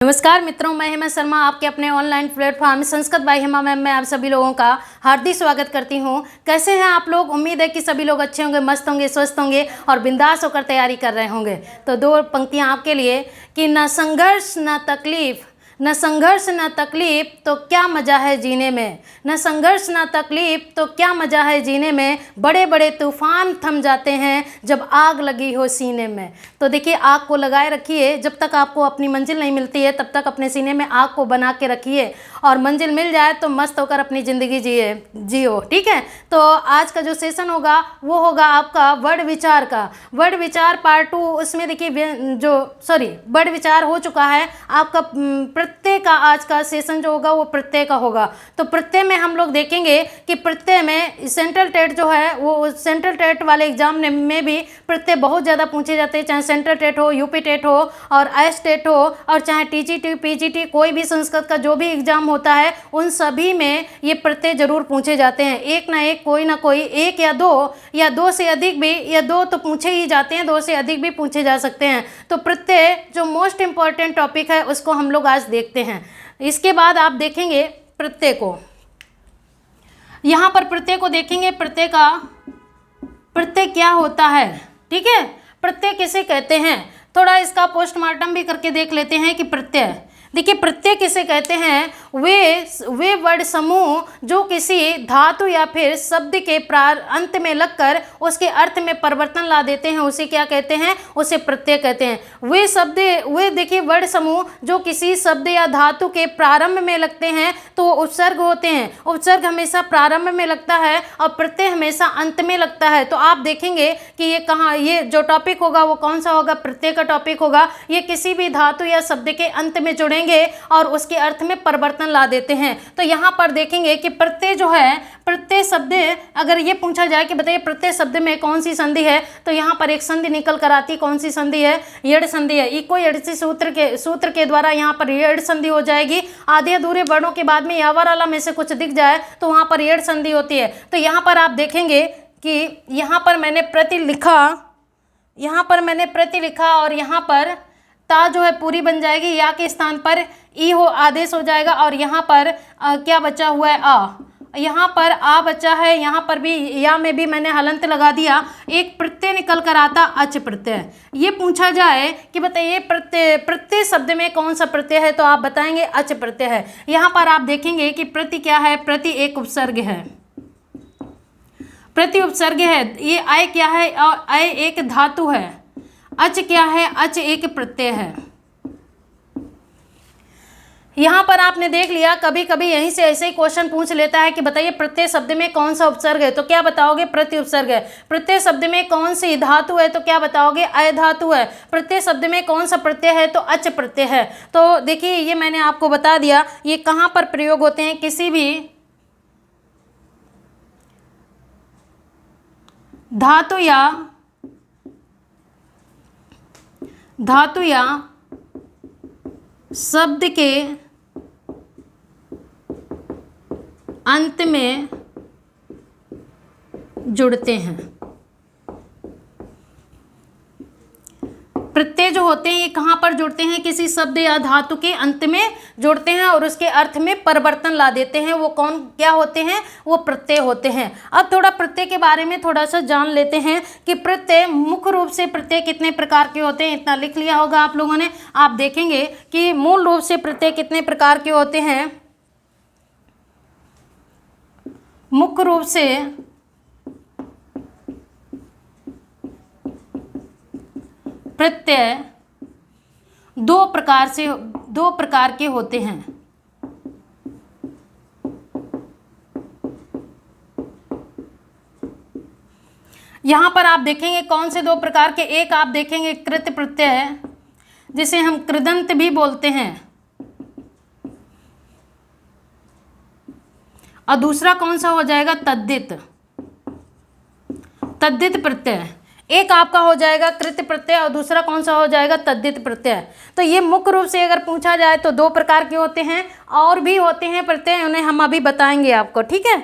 नमस्कार मित्रों, मैं हेमा शर्मा आपके अपने online platform Sanskrit by Hema ma'am में आप सभी लोगों का हार्दिक स्वागत करती हूं। कैसे हैं आप लोग? उम्मीद है कि सभी लोग अच्छे होंगे, मस्त होंगे, स्वस्थ होंगे और बिंदास होकर तैयारी कर रहे होंगे। तो दो पंक्तियां आपके लिए कि न संघर्ष न तकलीफ, न संघर्ष न तकलीफ तो क्या मज़ा है जीने में, न संघर्ष न तकलीफ तो क्या मज़ा है जीने में, बड़े बड़े तूफान थम जाते हैं जब आग लगी हो सीने में। तो देखिए, आग को लगाए रखिए, जब तक आपको अपनी मंजिल नहीं मिलती है तब तक अपने सीने में आग को बना के रखिए और मंजिल मिल जाए तो मस्त होकर अपनी ज़िंदगी जियो। ठीक है। तो आज का जो सेशन होगा वो होगा आपका वर्ड विचार का, वर्ड विचार पार्ट 2। उसमें देखिए वर्ड विचार हो चुका है आपका। प्रत्यय का आज का सेशन जो होगा वो प्रत्यय का होगा। तो प्रत्यय में हम लोग देखेंगे कि प्रत्यय में सेंट्रल टेट जो है वो सेंट्रल टेट वाले एग्जाम में भी प्रत्यय बहुत ज़्यादा पूछे जाते हैं, चाहे सेंट्रल टेट हो, यूपी टेट हो और एस टेट हो और चाहे टीजीटी पीजीटी कोई भी संस्कृत का जो भी एग्जाम होता है उन सभी में ये प्रत्यय जरूर पूछे जाते हैं। एक ना एक, कोई ना कोई, एक या दो से अधिक भी, या दो तो पूछे ही जाते हैं, दो से अधिक भी पूछे जा सकते हैं। तो प्रत्यय जो मोस्ट इंपॉर्टेंट टॉपिक है उसको हम लोग आज देखते हैं। इसके बाद आप देखेंगे प्रत्यय को, यहाँ पर प्रत्यय को देखेंगे। प्रत्यय क्या होता है, ठीक है, प्रत्यय किसे कहते हैं। थोड़ा इसका पोस्टमार्टम भी करके देख लेते हैं कि प्रत्यय, देखिए प्रत्यय किसे कहते हैं। वे वर्ड समूह जो किसी धातु या फिर शब्द के अंत में लगकर उसके अर्थ में परिवर्तन ला देते हैं, उसे क्या कहते हैं, उसे प्रत्यय कहते हैं। वे देखिए वर्ड समूह जो किसी शब्द या धातु के प्रारंभ में लगते हैं तो वो उपसर्ग होते हैं। उपसर्ग हमेशा प्रारंभ में लगता है और प्रत्यय हमेशा अंत में लगता है। तो आप देखेंगे कि ये जो टॉपिक होगा वो कौन सा होगा, प्रत्यय का टॉपिक होगा। ये किसी भी धातु या शब्द के अंत में जुड़ेंगे और उसके अर्थ में परिवर्तन ला देते हैं। तो यहाँ पर देखेंगे कि प्रत्यय जो है, प्रत्यय शब्द, अगर ये पूछा जाए कि बताइए प्रत्यय शब्द में कौन सी संधि है, तो यहाँ पर एक संधि निकल कर आती है। कौन सी संधि है? यड़ संधि है। इको यड़सी सूत्र के द्वारा यहाँ पर यड़ संधि हो जाएगी। आधे अधूरे वर्णों के बाद में यावराला में से कुछ दिख जाए तो वहाँ पर यड़ संधि होती है। तो यहाँ पर आप देखेंगे कि यहाँ पर मैंने प्रति लिखा और यहाँ पर ता जो है पूरी बन जाएगी, या के स्थान पर ई हो आदेश हो जाएगा और यहाँ पर क्या बचा हुआ है, आ। यहाँ पर आ बचा है, यहाँ पर भी या में भी मैंने हलंत लगा दिया। एक प्रत्यय निकल कर आता अच प्रत्यय। ये पूछा जाए कि बताइए प्रत्यय शब्द में कौन सा प्रत्यय है, तो आप बताएंगे अच प्रत्यय है। यहाँ पर आप देखेंगे कि प्रति क्या है, प्रति एक उपसर्ग है, प्रति उपसर्ग है। ये आय क्या है, आय एक धातु है। अच क्या है, अच एक प्रत्यय है। यहाँ पर आपने देख लिया, कभी कभी यहीं से ऐसे ही क्वेश्चन पूछ लेता है कि बताइए प्रत्यय शब्द में कौन सा उपसर्ग है, तो क्या बताओगे, प्रति उपसर्ग है। प्रत्यय शब्द में कौन सी धातु है, तो क्या बताओगे, अय धातु है। प्रत्यय शब्द में कौन सा प्रत्यय है, तो अच प्रत्यय है। तो देखिए ये मैंने आपको बता दिया, ये कहाँ पर प्रयोग होते हैं, किसी भी धातु या शब्द के अंत में जुड़ते हैं। प्रत्यय जो होते हैं ये कहाँ पर जुड़ते हैं, किसी शब्द या धातु के अंत में जुड़ते हैं और उसके अर्थ में परिवर्तन ला देते हैं। वो क्या होते हैं, वो प्रत्यय होते हैं। अब थोड़ा प्रत्यय के बारे में थोड़ा सा जान लेते हैं कि प्रत्यय मुख्य रूप से प्रत्यय कितने प्रकार के होते हैं। इतना लिख लिया होगा आप लोगों ने। आप देखेंगे कि मूल रूप से प्रत्यय कितने प्रकार के होते हैं। मुख्य रूप से प्रत्यय दो प्रकार के होते हैं। यहां पर आप देखेंगे कौन से दो प्रकार के, एक आप देखेंगे कृत प्रत्यय जिसे हम कृदंत भी बोलते हैं, और दूसरा कौन सा हो जाएगा, तद्धित प्रत्यय। एक आपका हो जाएगा कृत प्रत्यय और दूसरा कौन सा हो जाएगा, तद्धित प्रत्यय। तो ये मुख्य रूप से अगर पूछा जाए तो दो प्रकार के होते हैं और भी होते हैं प्रत्यय, उन्हें हम अभी बताएंगे आपको, ठीक है।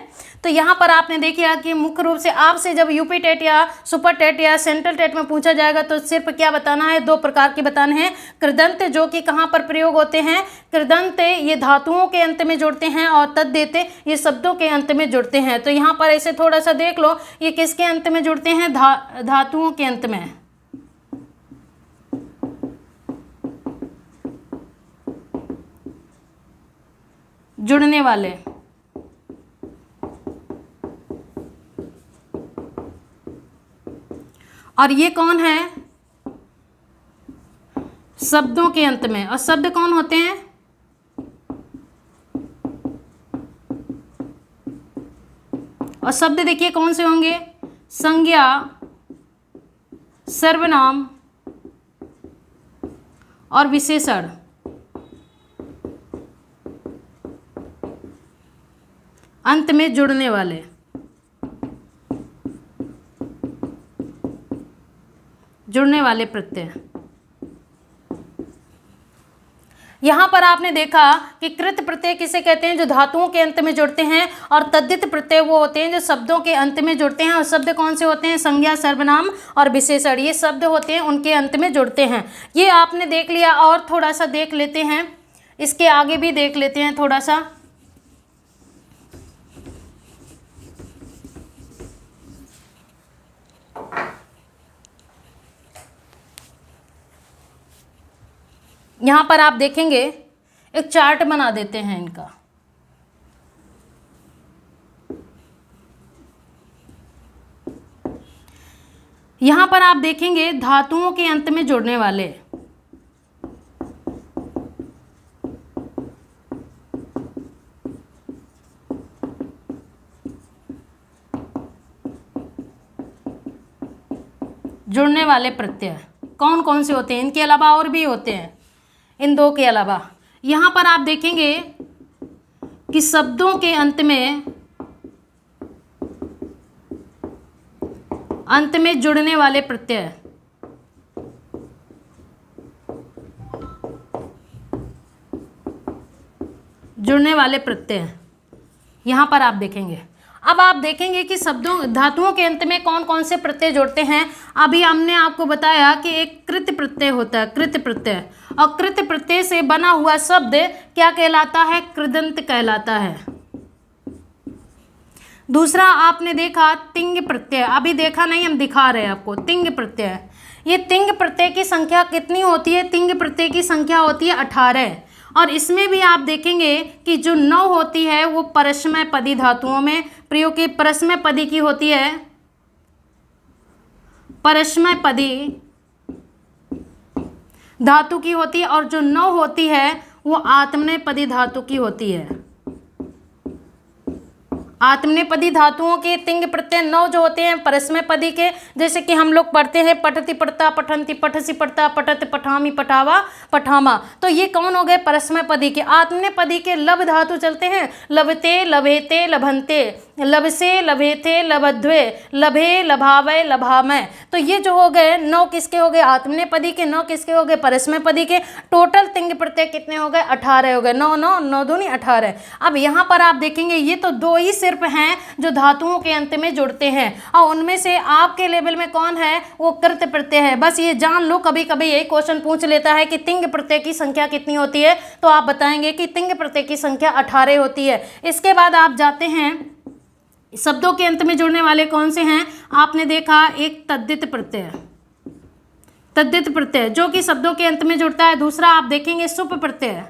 तो यहाँ पर आपने देखिए कि मुख्य रूप से आपसे जब यूपी टेट या सुपर टेट या सेंट्रल टेट में पूछा जाएगा तो सिर्फ क्या बताना है, दो प्रकार के बताने हैं। कृदंत जो कि कहाँ पर प्रयोग होते हैं, कृदंत ये धातुओं के अंत में जुड़ते हैं और तद्धित ये शब्दों के अंत में जुड़ते हैं। तो यहाँ पर ऐसे थोड़ा सा देख लो, ये किसके अंत में जुड़ते हैं, धातुओं के अंत में, जुड़ने वाले। और ये कौन है, शब्दों के अंत में। और शब्द कौन होते हैं, और शब्द देखिए कौन से होंगे, संज्ञा, सर्वनाम और विशेषण। अंत में जुड़ने वाले, जुड़ने वाले प्रत्यय। यहां पर आपने देखा कि कृत प्रत्यय किसे कहते हैं, जो धातुओं के अंत में जुड़ते हैं, और तद्धित प्रत्यय वो होते हैं जो शब्दों के अंत में जुड़ते हैं। और शब्द कौन से होते हैं, संज्ञा, सर्वनाम और विशेषण, ये शब्द होते हैं उनके अंत में जुड़ते हैं। ये आपने देख लिया, और थोड़ा सा देख लेते हैं, इसके आगे भी देख लेते हैं थोड़ा सा। यहाँ पर आप देखेंगे, एक चार्ट बना देते हैं इनका। यहाँ पर आप देखेंगे धातुओं के अंत में जुड़ने वाले, जुड़ने वाले प्रत्यय कौन कौन से होते हैं, इनके अलावा और भी होते हैं, इन दो के अलावा। यहाँ पर आप देखेंगे कि शब्दों के अंत में जुड़ने वाले प्रत्यय, जुड़ने वाले प्रत्यय यहाँ पर आप देखेंगे। अब आप देखेंगे कि शब्दों, धातुओं के अंत में कौन कौन से प्रत्यय जुड़ते हैं। अभी हमने आपको बताया कि एक कृत प्रत्यय होता है, कृत प्रत्यय, और कृत प्रत्यय से बना हुआ शब्द क्या कहलाता है, कृदंत कहलाता है। दूसरा आपने देखा तिंग प्रत्यय, अभी देखा नहीं, हम दिखा रहे हैं आपको। तिंग प्रत्यय, ये तिंग प्रत्यय की संख्या कितनी होती है, तिंग प्रत्यय की संख्या होती है 18। और इसमें भी आप देखेंगे कि जो 9 होती है वो परस्मय पदी धातुओं में प्रयोग की, परस्मय पदी की होती है, परस्मय पदी धातु की होती है, और जो 9 होती है वो आत्मनेपदी धातु की होती है। आत्मनेपदी धातुओं के तिंग प्रत्यय 9 जो होते हैं परस्मय पदी के, जैसे कि हम लोग पढ़ते हैं पठति पढ़ता, पठंती पठसी पढ़ता, पठत पठामी पठावा पठामा। तो ये कौन हो गए, परस्मय पदी के। आत्मनेपदी के लब धातु चलते हैं, लभते, लभेते, लभंते, लभसे, लभेथे, लभध्वे, लभे, लभावय, लभामय। तो ये जो हो गए 9 किसके हो गए, आत्मनेपदी के, 9 किसके हो गए, परस्मय पदी के। टोटल तिंग प्रत्यय कितने हो गए, 18 हो गए। 9 9 9 दूनी 18। अब यहाँ पर आप देखेंगे ये तो 2 ही सिर्फ हैं जो धातुओं के अंत में जुड़ते हैं, और उनमें से आपके लेवल में कौन है, वो कृत प्रत्यय है। बस ये जान लो, कभी कभी यही क्वेश्चन पूछ लेता है कि तिंग प्रत्यय की संख्या कितनी होती है, तो आप बताएंगे कि तिंग प्रत्यय की संख्या 18 होती है। इसके बाद आप जाते हैं शब्दों के अंत में जुड़ने वाले कौन से हैं। आपने देखा एक तद्धित प्रत्यय, तद्धित प्रत्यय जो कि शब्दों के अंत में जुड़ता है। दूसरा आप देखेंगे सुप प्रत्यय,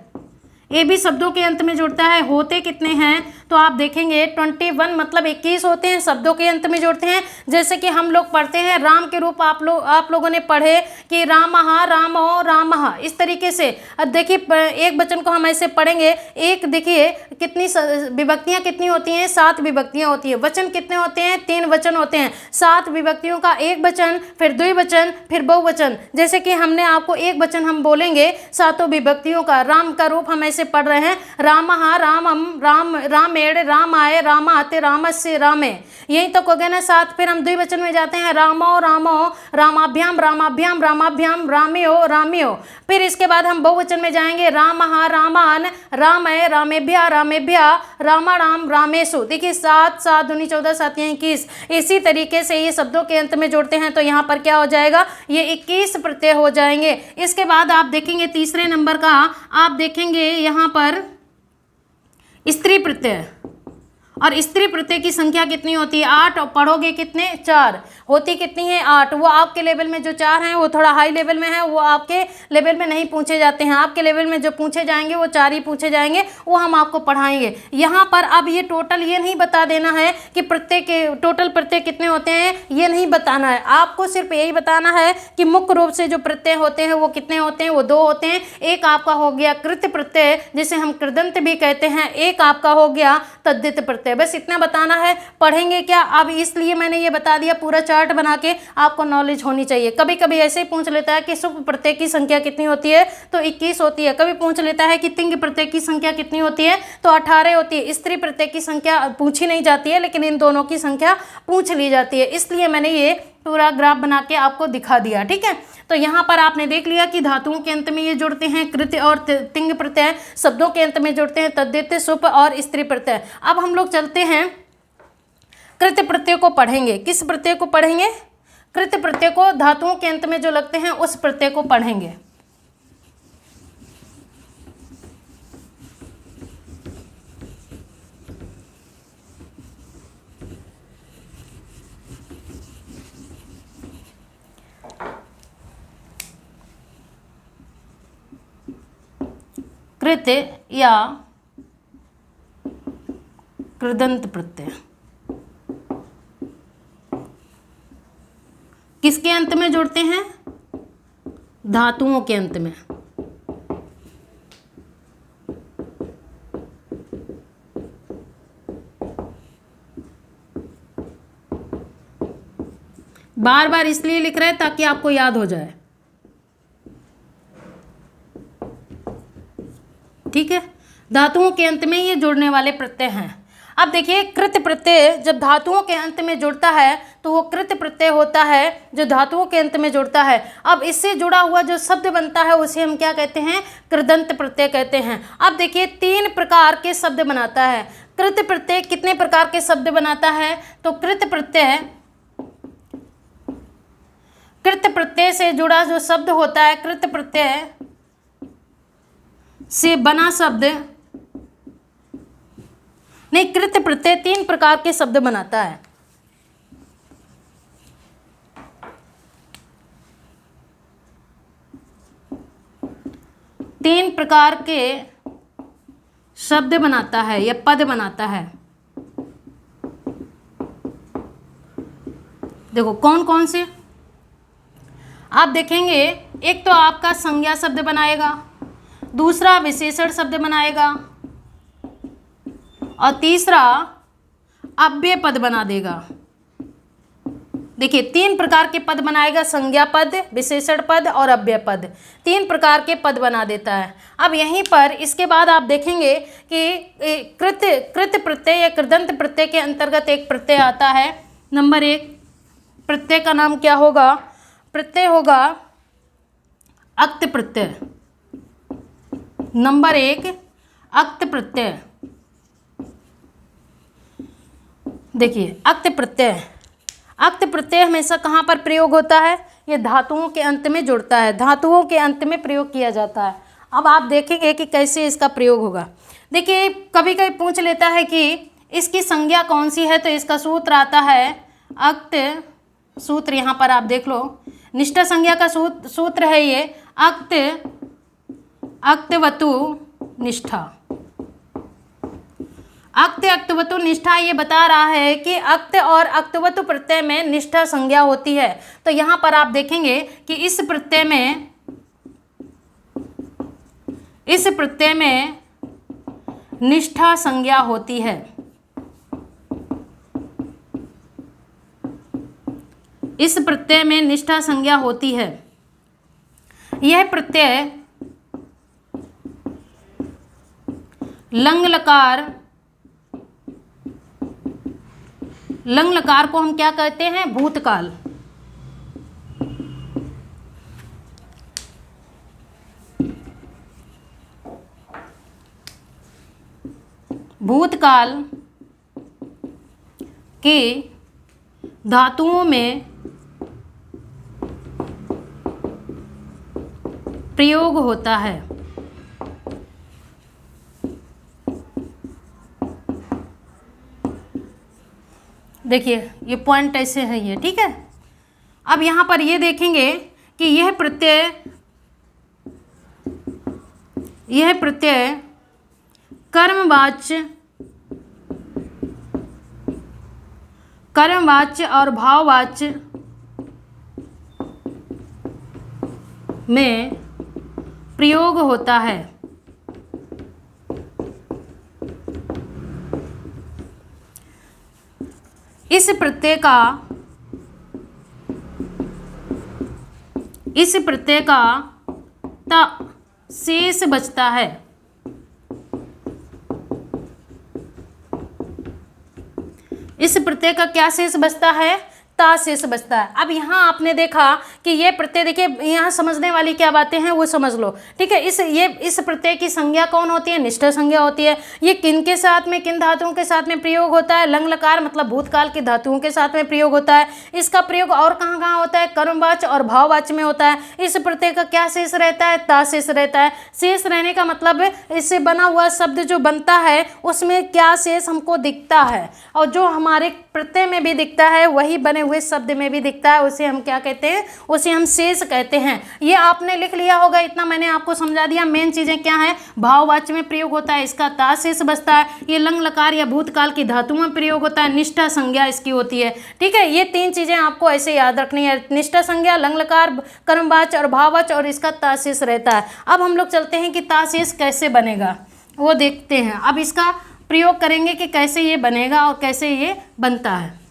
ये भी शब्दों के अंत में जुड़ता है। होते कितने हैं, तो आप देखेंगे 21, मतलब 21 होते हैं, शब्दों के अंत में जुड़ते हैं। जैसे कि हम लोग पढ़ते हैं राम के रूप, आप लोगों ने पढ़े कि रामः, रामो, रामः, इस तरीके से। अब देखिए एक वचन को हम ऐसे पढ़ेंगे, एक देखिए कितनी विभक्तियां कितनी होती हैं, 7 विभक्तियां होती है। वचन कितने होते हैं, 3 वचन होते हैं। 7 विभक्तियों का एक वचन, फिर द्विवचन, फिर बहुवचन। जैसे कि हमने आपको एक वचन हम बोलेंगे 7 विभक्तियों का, राम का रूप हम ऐसे पढ़ रहे हैं, रामः, रामम, राम, राम रामेण, रामाय, रामाते, रामस्य, रामे, यही तक हो गया ना 7। फिर हम द्विवचन में जाते हैं, रामो, रामो, रामाभ्याम, रामाभ्याम, रामाभ्याम, राम्यो, राम्यो। फिर इसके बाद हम बहुवचन में जाएंगे, रामः, रामान, रामय, रामेभ्या, रामेभ्या, रामाणाम, रामेषु। देखिए 7 7 दूनी 14, 7 21। इसी तरीके से ये शब्दों के अंत में जोड़ते हैं तो यहाँ पर क्या हो जाएगा, ये 21 प्रत्यय हो जाएंगे। इसके बाद आप देखेंगे तीसरे नंबर का, आप देखेंगे यहाँ पर स्त्री प्रत्यय, और स्त्री प्रत्यय की संख्या कितनी होती है, 8। और पढ़ोगे कितने, 4। होती कितनी है, 8। वो आपके लेवल में जो 4 हैं वो थोड़ा हाई लेवल में है, वो आपके लेवल में नहीं पूछे जाते हैं। आपके लेवल में जो पूछे जाएंगे वो 4 ही पूछे जाएंगे, वो हम आपको पढ़ाएंगे। यहाँ पर अब ये टोटल ये नहीं बता देना है कि प्रत्यय के टोटल प्रत्यय कितने होते हैं, ये नहीं बताना है। आपको सिर्फ यही बताना है कि मुख्य रूप से जो प्रत्यय होते हैं वो कितने होते हैं, वो 2 होते हैं। एक आपका हो गया कृत प्रत्यय, जिसे हम कृदंत भी कहते हैं, एक आपका हो गया तद्धित प्रत्यय। बस इतना बताना है। पढ़ेंगे क्या अब, इसलिए मैंने ये बता दिया, पूरा चार्ट बना के आपको नॉलेज होनी चाहिए। कभी कभी ऐसे ही पूछ लेता है कि सुप प्रत्यय की संख्या कितनी होती है, तो 21 होती है। कभी पूछ लेता है कि तिंग प्रत्यय की संख्या कितनी होती है, तो 18 होती है। स्त्री प्रत्यय की संख्या पूछी नहीं जाती है, लेकिन इन दोनों की संख्या पूछ ली जाती है। इसलिए मैंने ये पूरा ग्राफ बना के आपको दिखा दिया, ठीक है। तो यहाँ पर आपने देख लिया कि धातुओं के अंत में ये जुड़ते हैं कृत और तिंग प्रत्यय, शब्दों के अंत में जुड़ते हैं तद्धित, सुप और स्त्री प्रत्यय। अब हम लोग चलते हैं कृत प्रत्यय को पढ़ेंगे। किस प्रत्यय को पढ़ेंगे, कृत प्रत्यय को, धातुओं के अंत में जो लगते हैं उस प्रत्यय को पढ़ेंगे। कृत या कृदंत प्रत्यय किसके अंत में जुड़ते हैं, धातुओं के अंत में। बार बार इसलिए लिख रहे हैं ताकि आपको याद हो जाए, ठीक है। धातुओं के अंत में ये जुड़ने वाले प्रत्यय हैं। अब देखिए कृत प्रत्यय जब धातुओं के अंत में जुड़ता है तो वो कृत प्रत्यय होता है, जो धातुओं के अंत में जुड़ता है। अब इससे जुड़ा हुआ जो शब्द बनता है उसे हम क्या कहते हैं, कृदंत प्रत्यय कहते हैं। अब देखिए 3 प्रकार के शब्द बनाता है कृत प्रत्यय। कितने प्रकार के शब्द बनाता है, तो कृत प्रत्यय से जुड़ा जो शब्द होता है, कृत प्रत्यय से बना शब्द नहीं, कृत प्रत्यय 3 प्रकार के शब्द बनाता है। तीन प्रकार के शब्द बनाता है या पद बनाता है। देखो कौन कौन से आप देखेंगे, एक तो आपका संज्ञा शब्द बनाएगा, दूसरा विशेषण शब्द बनाएगा, और तीसरा अव्यय पद बना देगा। देखिए 3 प्रकार के पद बनाएगा, संज्ञा पद, विशेषण पद और अव्यय पद। 3 प्रकार के पद बना देता है। अब यहीं पर इसके बाद आप देखेंगे कि कृत प्रत्यय या कृदंत प्रत्यय के अंतर्गत एक प्रत्यय आता है। नंबर 1 प्रत्यय का नाम क्या होगा, प्रत्यय होगा अक्त प्रत्यय। नंबर 1 अक्त प्रत्यय। देखिए अक्त प्रत्यय, अक्त प्रत्यय हमेशा कहाँ पर प्रयोग होता है, ये धातुओं के अंत में जुड़ता है, धातुओं के अंत में प्रयोग किया जाता है। अब आप देखेंगे कि कैसे इसका प्रयोग होगा। देखिए कभी कभी पूछ लेता है कि इसकी संज्ञा कौन सी है, तो इसका सूत्र आता है अक्त सूत्र। यहाँ पर आप देख लो, निष्ठा संज्ञा का सूत्र है ये अक्तवतु निष्ठा। अक्तवतु निष्ठा ये बता रहा है कि अक्त और अक्तवतु प्रत्यय में निष्ठा संज्ञा होती है। तो यहाँ पर आप देखेंगे कि इस प्रत्यय में निष्ठा संज्ञा होती है। इस प्रत्यय में निष्ठा संज्ञा होती है। यह प्रत्यय लंग लकार लंग लकार को हम क्या कहते हैं? भूतकाल। भूतकाल के धातुओं में प्रयोग होता है। देखिए ये पॉइंट ऐसे है ये, ठीक है। अब यहाँ पर ये देखेंगे कि यह प्रत्यय कर्मवाच्य और भाववाच्य में प्रयोग होता है। इस प्रत्यय का ता शेष बचता है। इस प्रत्यय का क्या शेष बचता है? ता शेष बचता है। अब यहाँ आपने देखा कि ये प्रत्यय, देखिए यहाँ समझने वाली क्या बातें हैं वो समझ लो, ठीक है। इस प्रत्यय की संज्ञा कौन होती है? निष्ठा संज्ञा होती है। ये किन के साथ में, किन धातुओं के साथ में प्रयोग होता है? लंग लकार मतलब भूतकाल की धातुओं के साथ में प्रयोग होता है। इसका प्रयोग और कहाँ कहाँ होता है? कर्मवाच्य और भाववाच्य में होता है। इस प्रत्यय का क्या शेष रहता है? ता शेष रहता है। शेष रहने का मतलब इससे बना हुआ शब्द जो बनता है उसमें क्या शेष हमको दिखता है, और जो हमारे प्रत्यय में भी दिखता है वही बने हुए शब्द में भी दिखता है, उसे हम क्या कहते हैं? उसे हम शेष कहते हैं। ये आपने लिख लिया होगा, इतना मैंने आपको समझा दिया। मेन चीजें क्या है? भाववाच्य में प्रयोग होता है, इसका ता शेष बचता है। ये लंग लकार या भूतकाल की धातु में प्रयोग होता है, निष्ठा संज्ञा इसकी होती है, ठीक है। ये तीन चीजें आपको ऐसे याद रखनी है, निष्ठा संज्ञा, लंग लकार, कर्मवाच्य और भाववाच्य, और इसका ता शेष रहता है। अब हम लोग चलते हैं कि ता शेष कैसे बनेगा वो देखते हैं। अब इसका प्रयोग करेंगे कि कैसे ये बनेगा और कैसे ये बनता है।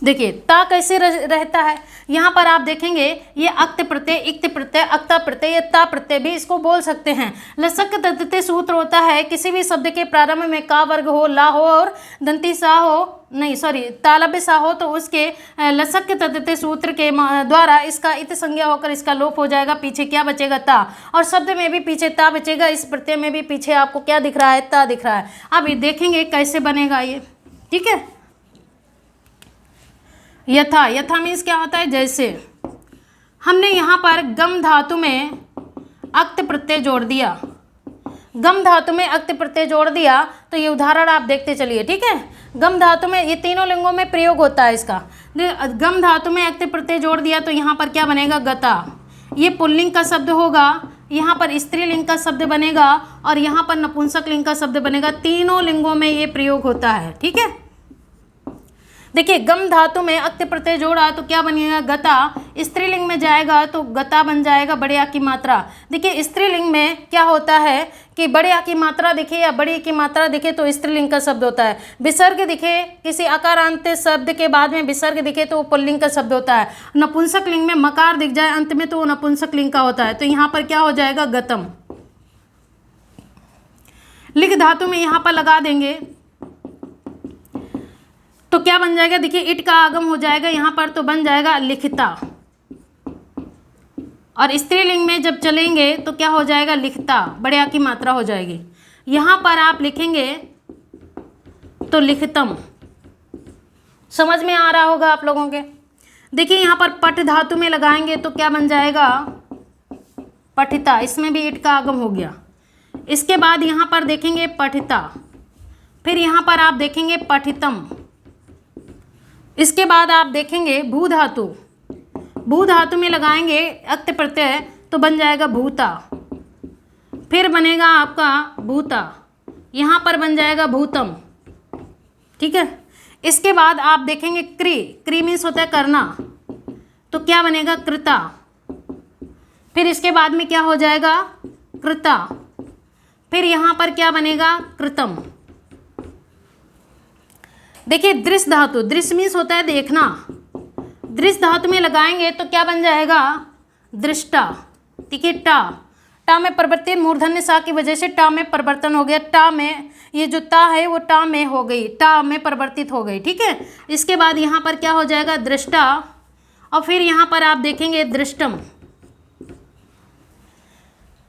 देखिए ता कैसे रहता है, यहाँ पर आप देखेंगे ये अक्त प्रत्यय, इक्त प्रत्यय, अक्ता प्रत्यय, ये ता प्रत्यय भी इसको बोल सकते हैं। लसक तद्धित सूत्र होता है, किसी भी शब्द के प्रारंभ में का वर्ग हो, ला हो और दंती सा हो, नहीं सॉरी तालब्य सा हो, तो उसके लसक तद्धित सूत्र के द्वारा इसका इत संज्ञा होकर इसका लोप हो जाएगा। पीछे क्या बचेगा? ता। और शब्द में भी पीछे ता बचेगा, इस प्रत्यय में भी पीछे आपको क्या दिख रहा है? ता दिख रहा है। अब ये देखेंगे कैसे बनेगा ये, ठीक है। यथा, यथा मीन्स क्या होता है? जैसे हमने यहाँ पर गम धातु में अक्त प्रत्यय जोड़ दिया, गम धातु में अक्त प्रत्यय जोड़ दिया, तो ये उदाहरण आप देखते चलिए, ठीक है। गम धातु में ये तीनों लिंगों में प्रयोग होता है इसका। गम धातु में अक्त प्रत्यय जोड़ दिया तो यहाँ पर क्या बनेगा? गता। ये पुल्लिंग का शब्द होगा, यहाँ पर स्त्रीलिंग का शब्द बनेगा, और यहाँ पर नपुंसक लिंग का शब्द बनेगा। तीनों लिंगों में ये प्रयोग होता है, ठीक है। देखिए गम धातु में अक्त प्रत्यय जोड़ा तो क्या बनेगा? गता। स्त्रीलिंग में जाएगा तो गता बन जाएगा, बड़े आ की मात्रा। देखिए स्त्रीलिंग में क्या होता है कि बड़े आ की मात्रा दिखे या बड़ी की मात्रा दिखे तो स्त्रीलिंग का शब्द होता है। विसर्ग दिखे, किसी अकारांत शब्द के बाद में विसर्ग दिखे तो वो पुल्लिंग का शब्द होता है। नपुंसक लिंग में मकार दिख जाए अंत में तो वो नपुंसक लिंग का होता है। तो यहाँ पर क्या हो जाएगा? गतम। लिख धातु में यहाँ पर लगा देंगे तो क्या बन जाएगा? देखिए इट का आगम हो जाएगा यहाँ पर, तो बन जाएगा लिखता। और स्त्रीलिंग में जब चलेंगे तो क्या हो जाएगा? लिखता, बड़े आ की मात्रा हो जाएगी। यहाँ पर आप लिखेंगे तो लिखतम। समझ में आ रहा होगा आप लोगों के। देखिए यहाँ पर पट धातु में लगाएंगे तो क्या बन जाएगा? पठिता। इसमें भी इट का आगम हो गया। इसके बाद यहाँ पर देखेंगे पठिता, फिर यहाँ पर आप देखेंगे पठितम। इसके बाद आप देखेंगे भू धातु, भू धातु में लगाएंगे अक्त प्रत्यय तो बन जाएगा भूता, फिर बनेगा आपका भूता, यहाँ पर बन जाएगा भूतम, ठीक है। इसके बाद आप देखेंगे क्री, क्री मीन्स होता है करना, तो क्या बनेगा? कृता। फिर इसके बाद में क्या हो जाएगा? कृता। फिर यहाँ पर क्या बनेगा? कृतम। देखिए दृश्य धातु, दृश्य मीन्स होता है देखना, दृश्य धातु में लगाएंगे तो क्या बन जाएगा? दृष्टा, ठीक है। टा, टा में परिवर्तित मूर्धन्य सा की वजह से टा में परिवर्तन हो गया, टा में ये जो ता है वो टा में हो गई, टा में परिवर्तित हो गई, ठीक है। इसके बाद यहाँ पर क्या हो जाएगा, दृष्टा, और फिर यहाँ पर आप देखेंगे दृष्टम।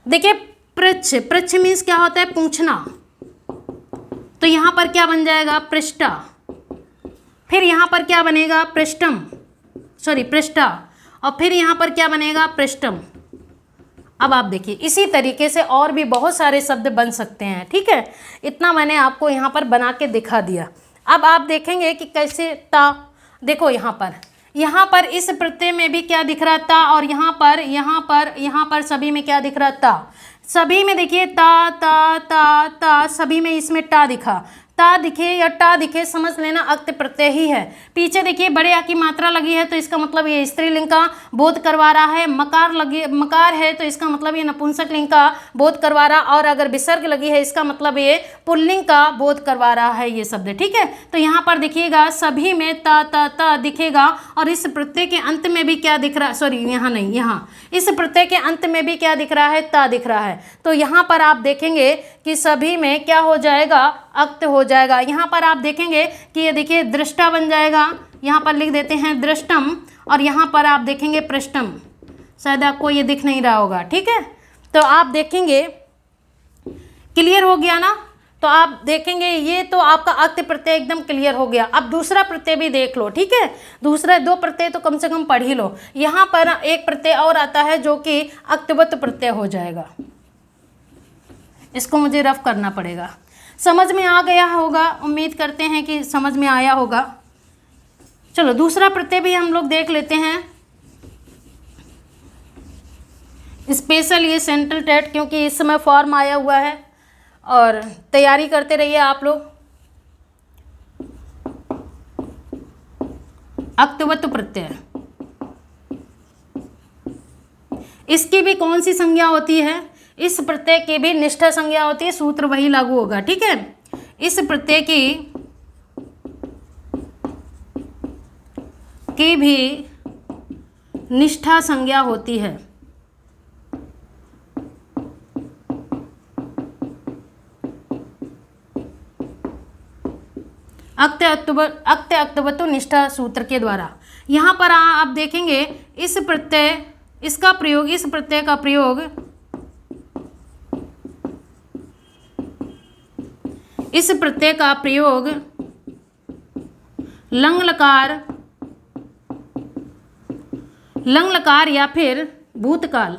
देखिए पृच्छ, पृच्छ मीन्स क्या होता है, पूछना, तो यहाँ पर क्या बन जाएगा, पृष्ठा। फिर यहाँ पर क्या बनेगा, पृष्ठम, सॉरी पृष्ठा, और फिर यहाँ पर क्या बनेगा, पृष्ठम। अब आप देखिए इसी तरीके से और भी बहुत सारे शब्द बन सकते हैं, ठीक है। इतना मैंने आपको यहाँ पर बना के दिखा दिया। अब आप देखेंगे कि कैसे ता, देखो यहाँ पर इस प्रत्यय में भी क्या दिख रहा ता, और यहाँ पर सभी में क्या दिख रहा ता, सभी में देखिए ता ता ता ता, सभी में इसमें टा दिखा, ता दिखे या टा दिखे समझ लेना अक्त प्रत्यय ही है। पीछे देखिए बड़े आ की मात्रा लगी है तो इसका मतलब ये स्त्रीलिंग का बोध करवा रहा है, मकार है तो इसका मतलब ये नपुंसक लिंग का बोध करवा रहा, और अगर विसर्ग लगी है इसका मतलब ये पुल्लिंग का बोध करवा रहा है ये शब्द, ठीक है। तो यहाँ पर देखिएगा सभी में ता ता ता दिखेगा, और इस प्रत्यय के अंत में भी क्या दिख रहा है, सॉरी यहाँ नहीं, यहाँ इस प्रत्यय के अंत में भी क्या दिख रहा है, ता दिख रहा है। तो यहाँ पर आप देखेंगे कि सभी में क्या हो जाएगा, अक्त हो जाएगा। यहाँ पर आप देखेंगे कि ये देखिए दृष्टा बन जाएगा, यहाँ पर लिख देते हैं दृष्टम, और यहाँ पर आप देखेंगे पृष्ठम, शायद आपको ये दिख नहीं रहा होगा, ठीक है। तो आप देखेंगे, क्लियर हो गया ना। तो आप देखेंगे ये तो आपका अक्त प्रत्यय एकदम क्लियर हो गया। अब दूसरा प्रत्यय भी देख लो, ठीक है। दूसरा दो प्रत्यय तो कम से कम पढ़ ही लो। यहाँ पर एक प्रत्यय और आता है जो कि अक्तवत प्रत्यय हो जाएगा, इसको मुझे रफ करना पड़ेगा। समझ में आ गया होगा, उम्मीद करते हैं कि समझ में आया होगा। चलो दूसरा प्रत्यय भी हम लोग देख लेते हैं। स्पेशल ये सेंट्रल टेट क्योंकि इस समय फॉर्म आया हुआ है, और तैयारी करते रहिए आप लोग। अक्तवत प्रत्यय, इसकी भी कौन सी संज्ञा होती है, इस प्रत्यय की भी निष्ठा संज्ञा होती है, सूत्र वही लागू होगा, ठीक है। इस प्रत्यय की भी निष्ठा संज्ञा होती है। अक्त अक्तवतु निष्ठा सूत्र के द्वारा। यहाँ पर आप देखेंगे इस प्रत्यय, इसका प्रयोग, इस प्रत्यय का प्रयोग, इस प्रत्यय का प्रयोग लंग लकार या फिर भूतकाल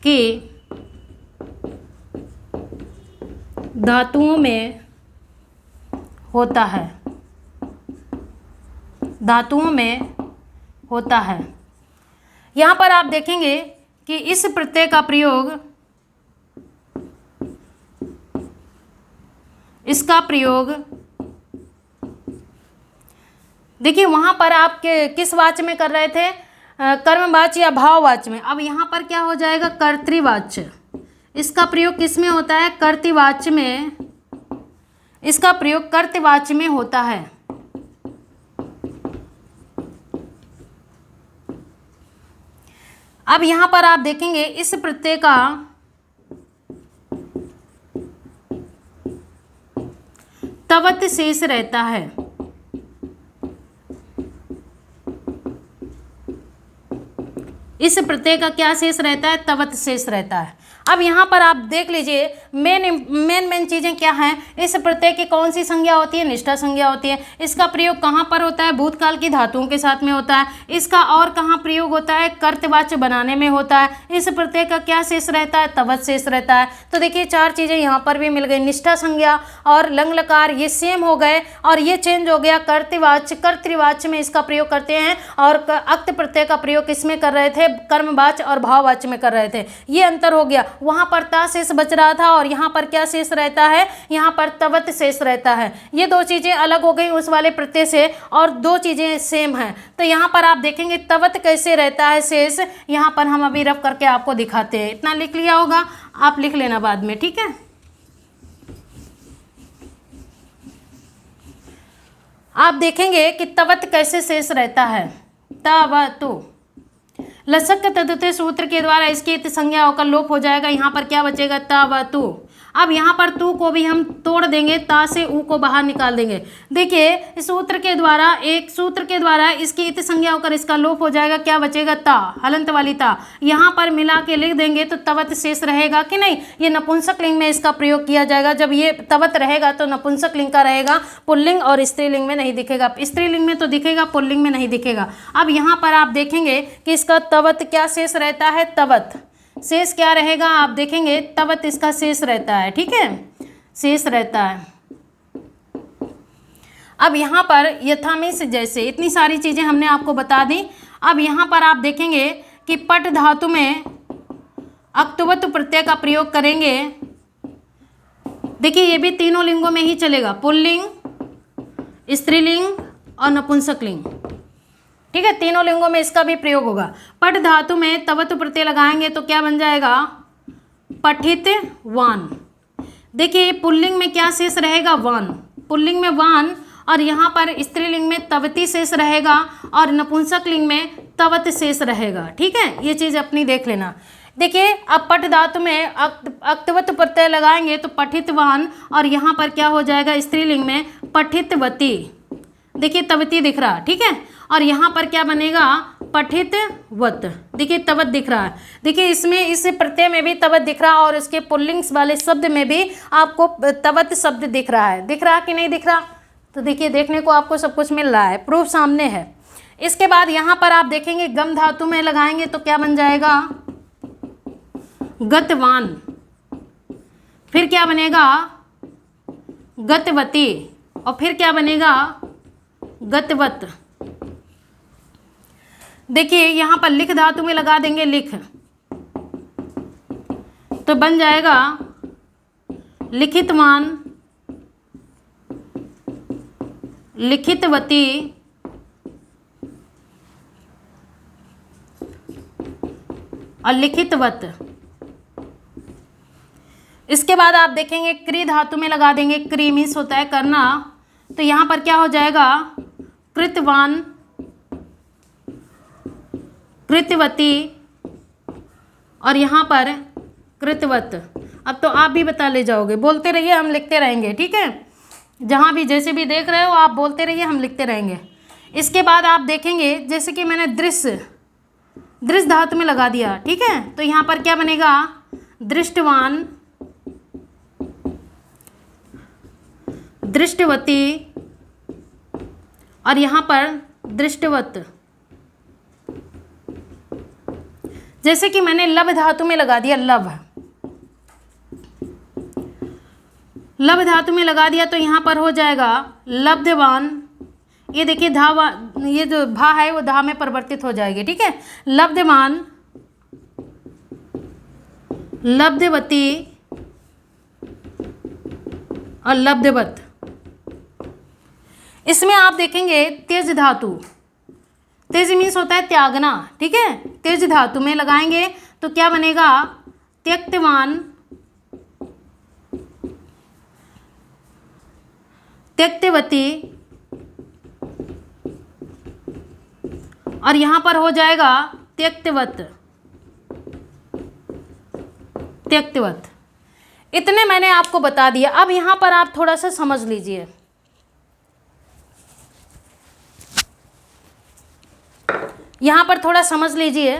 के धातुओं में होता है, धातुओं में होता है। यहाँ पर आप देखेंगे कि इस प्रत्यय का प्रयोग, इसका प्रयोग, देखिए वहाँ पर आप किस वाच्य में कर रहे थे, कर्मवाच्य या भाववाच्य में। अब यहाँ पर क्या हो जाएगा, कर्तृवाच्य। इसका प्रयोग किस में होता है, कर्तृवाच्य में, इसका प्रयोग कर्तृवाच्य में होता है। अब यहाँ पर आप देखेंगे इस प्रत्यय का तवत शेष रहता है। इस प्रत्यय का क्या शेष रहता है, तवत शेष रहता है। अब यहाँ पर आप देख लीजिए मेन चीज़ें क्या हैं। इस प्रत्यय की कौन सी संज्ञा होती है, निष्ठा संज्ञा होती है। इसका प्रयोग कहाँ पर होता है, भूतकाल की धातुओं के साथ में होता है। इसका और कहाँ प्रयोग होता है, कर्तवाच्य बनाने में होता है। इस प्रत्यय का क्या शेष रहता है, तवत शेष रहता है। तो देखिए चार चीज़ें यहाँ पर भी मिल गई, निष्ठा संज्ञा और लंग लकार ये सेम हो गए, और ये चेंज हो गया कर्तवाच्य, कर्तृवाच्य में इसका प्रयोग करते हैं, और अक्त प्रत्यय का प्रयोग किसमें कर रहे थे, कर्मवाच्य और भाववाच्य में कर रहे थे। ये अंतर हो गया। वहाँ पर ता शेष बच रहा था और यहाँ पर क्या शेष रहता है, यहाँ पर तवत शेष रहता है। ये दो चीज़ें अलग हो गई उस वाले प्रत्यय से, और दो चीज़ें सेम हैं। तो यहाँ पर आप देखेंगे तवत कैसे रहता है शेष, यहाँ पर हम अभी रफ करके आपको दिखाते हैं। इतना लिख लिया होगा, आप लिख लेना बाद में, ठीक है। आप देखेंगे कि तवत कैसे शेष रहता है, तवतु। लसक तद्धित सूत्र के द्वारा इसकी इत संज्ञाओं का लोप हो जाएगा। यहाँ पर क्या बचेगा, ता व तू। अब यहाँ पर तू को भी हम तोड़ देंगे, ता से ऊ को बाहर निकाल देंगे। देखिए इस सूत्र के द्वारा, एक सूत्र के द्वारा इसकी इत संज्ञा होकर इसका लोप हो जाएगा, क्या बचेगा, ता, हलंत वाली ता। यहाँ पर मिला के लिख देंगे तो तवत शेष रहेगा कि नहीं। ये नपुंसक लिंग में इसका प्रयोग किया जाएगा। जब ये तवत रहेगा तो नपुंसक लिंग का रहेगा, पुल्लिंग और स्त्रीलिंग में नहीं दिखेगा। स्त्रीलिंग में तो दिखेगा, पुल्लिंग में नहीं दिखेगा। अब यहाँ पर आप देखेंगे कि इसका तवत क्या शेष रहता है, तवत शेष क्या रहेगा, आप देखेंगे तवत इसका शेष रहता है, ठीक है, शेष रहता है। अब यहाँ पर यथामें से जैसे इतनी सारी चीज़ें हमने आपको बता दी। अब यहाँ पर आप देखेंगे कि पट धातु में अक्तवत प्रत्यय का प्रयोग करेंगे। देखिए ये भी तीनों लिंगों में ही चलेगा, पुल्लिंग, स्त्रीलिंग और नपुंसक लिंग, ठीक है, तीनों लिंगों में इसका भी प्रयोग होगा। पट धातु में तवत प्रत्यय लगाएंगे तो क्या बन जाएगा, पठित वान। देखिए पुल्लिंग में क्या शेष रहेगा, वान, पुल्लिंग में वान, और यहाँ पर स्त्रीलिंग में तवती शेष रहेगा और नपुंसक लिंग में तवत शेष रहेगा, ठीक है, ये चीज़ अपनी देख लेना। देखिए अब पट धातु में अक्तवत प्रत्यय लगाएंगे तो पठितवान, और यहाँ पर क्या हो जाएगा, स्त्रीलिंग में पठितवती। देखिए तवती दिख रहा, ठीक है, और यहाँ पर क्या बनेगा, पठितवत। देखिए तवत दिख रहा है। देखिए इसमें इस प्रत्यय में भी तवत दिख रहा है और उसके पुल्लिंग वाले शब्द में भी आपको तवत शब्द दिख रहा है। दिख रहा कि नहीं दिख रहा, तो देखिए देखने को आपको सब कुछ मिल रहा है, प्रूफ सामने है। इसके बाद यहाँ पर आप देखेंगे गम धातु में लगाएंगे तो क्या बन जाएगा, गतवान। फिर क्या बनेगा, गतवती, और फिर क्या बनेगा, गतवत। देखिए यहाँ पर लिख धातु में लगा देंगे लिख, तो बन जाएगा लिखितवान, लिखितवती और लिखितवत। इसके बाद आप देखेंगे क्री धातु में लगा देंगे, क्री मीन्स होता है करना, तो यहाँ पर क्या हो जाएगा, कृतवान, कृतवती और यहाँ पर कृतवत। अब तो आप भी बता ले जाओगे, बोलते रहिए हम लिखते रहेंगे, ठीक है, जहाँ भी जैसे भी देख रहे हो आप बोलते रहिए, हम लिखते रहेंगे। इसके बाद आप देखेंगे जैसे कि मैंने दृश्य धातु में लगा दिया, ठीक है, तो यहाँ पर क्या बनेगा, दृष्टवान, दृष्टवती और यहाँ पर दृष्टवत। जैसे कि मैंने लब धातु में लगा दिया, लब धातु में लगा दिया तो यहाँ पर हो जाएगा लब्धवान। ये देखिए धावा, ये जो भा है वो धा में परिवर्तित हो जाएगी, ठीक है, लब्धवान, लब्धवती और लब्धवत। इसमें आप देखेंगे तेज धातु, तेज मीन्स होता है त्यागना, ठीक है, तेज धातु में लगाएंगे तो क्या बनेगा, त्यक्तवान, त्यक्तवती और यहाँ पर हो जाएगा त्यक्तवत, त्यक्तवत। इतने मैंने आपको बता दिया। अब यहाँ पर आप थोड़ा सा समझ लीजिए, यहाँ पर थोड़ा समझ लीजिए।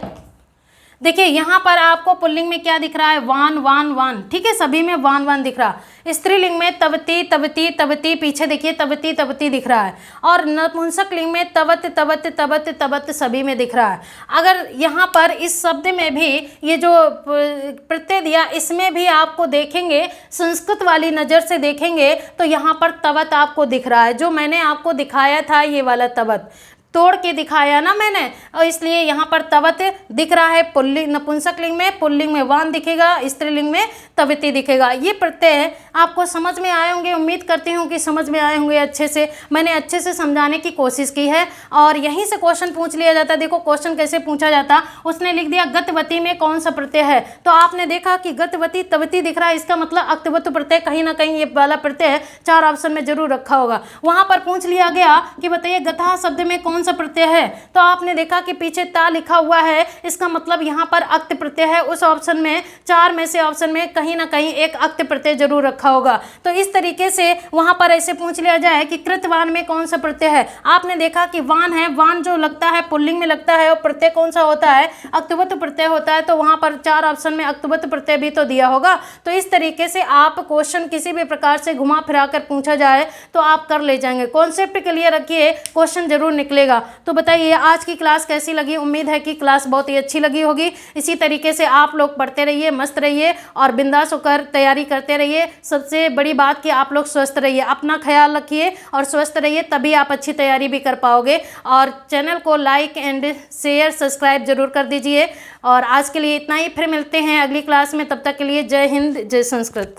देखिए यहाँ पर आपको पुल्लिंग में क्या दिख रहा है, वान वान वान, ठीक है, सभी में वान वान दिख रहा। स्त्रीलिंग में तवती तवती तवती, पीछे देखिए तवती तवती दिख रहा है, और नपुंसक लिंग में तवत तवत तवत तवत सभी में दिख रहा है। अगर यहाँ पर इस शब्द में भी ये जो प्रत्यय दिया इसमें भी आपको देखेंगे, संस्कृत वाली नज़र से देखेंगे तो यहाँ पर तवत आपको दिख रहा है, जो मैंने आपको दिखाया था ये वाला तवत तोड़ के दिखाया ना मैंने, और इसलिए यहाँ पर तवत दिख रहा है। पुल्लिंग नपुंसक लिंग में, पुल्लिंग में वान दिखेगा, स्त्रीलिंग में तवती दिखेगा। ये प्रत्यय आपको समझ में आए होंगे, उम्मीद करती हूँ कि समझ में आए होंगे अच्छे से। मैंने अच्छे से समझाने की कोशिश की है और यहीं से क्वेश्चन पूछ लिया जाता। देखो क्वेश्चन कैसे पूछा जाता, उसने लिख दिया गतवती में कौन सा प्रत्यय है, तो आपने देखा कि गतवती तवती दिख रहा है, इसका मतलब अक्तवत प्रत्यय कहीं ना कहीं ये वाला प्रत्यय 4 ऑप्शन में जरूर रखा होगा। वहाँ पर पूछ लिया गया कि बताइए गतः शब्द में कौन सा प्रत्यय है? तो आपने देखा कि पीछे ता लिखा हुआ है, इसका मतलब यहाँ पर अक्त प्रत्यय है। उस ऑप्शन में 4 में से ऑप्शन में कहीं ना कहीं एक अक्त प्रत्यय जरूर रखा होगा। तो इस तरीके से वहां पर ऐसे पूछ लिया जाए कि कृतवान में कौन सा प्रत्यय है। आपने देखा कि वान है, वान जो लगता है पुल्लिंग में लगता है और प्रत्यय कौन सा होता है? अक्तुवत प्रत्यय होता है। तो वहां पर 4 ऑप्शन में अक्तुवत प्रत्यय भी तो दिया होगा। तो इस तरीके से आप क्वेश्चन किसी भी प्रकार से घुमा फिरा कर पूछा जाए तो आप कर ले जाएंगे। कॉन्सेप्ट क्लियर रखिए, क्वेश्चन जरूर निकलेगा। तो बताइए आज की क्लास कैसी लगी? उम्मीद है कि क्लास बहुत ही अच्छी लगी होगी। इसी तरीके से आप लोग पढ़ते रहिए, मस्त रहिए और बिंदास होकर तैयारी करते रहिए। सबसे बड़ी बात कि आप लोग स्वस्थ रहिए, अपना ख्याल रखिए और स्वस्थ रहिए, तभी आप अच्छी तैयारी भी कर पाओगे। और चैनल को लाइक एंड शेयर सब्सक्राइब जरूर कर दीजिए। और आज के लिए इतना ही, फिर मिलते हैं अगली क्लास में। तब तक के लिए जय हिंद, जय संस्कृत।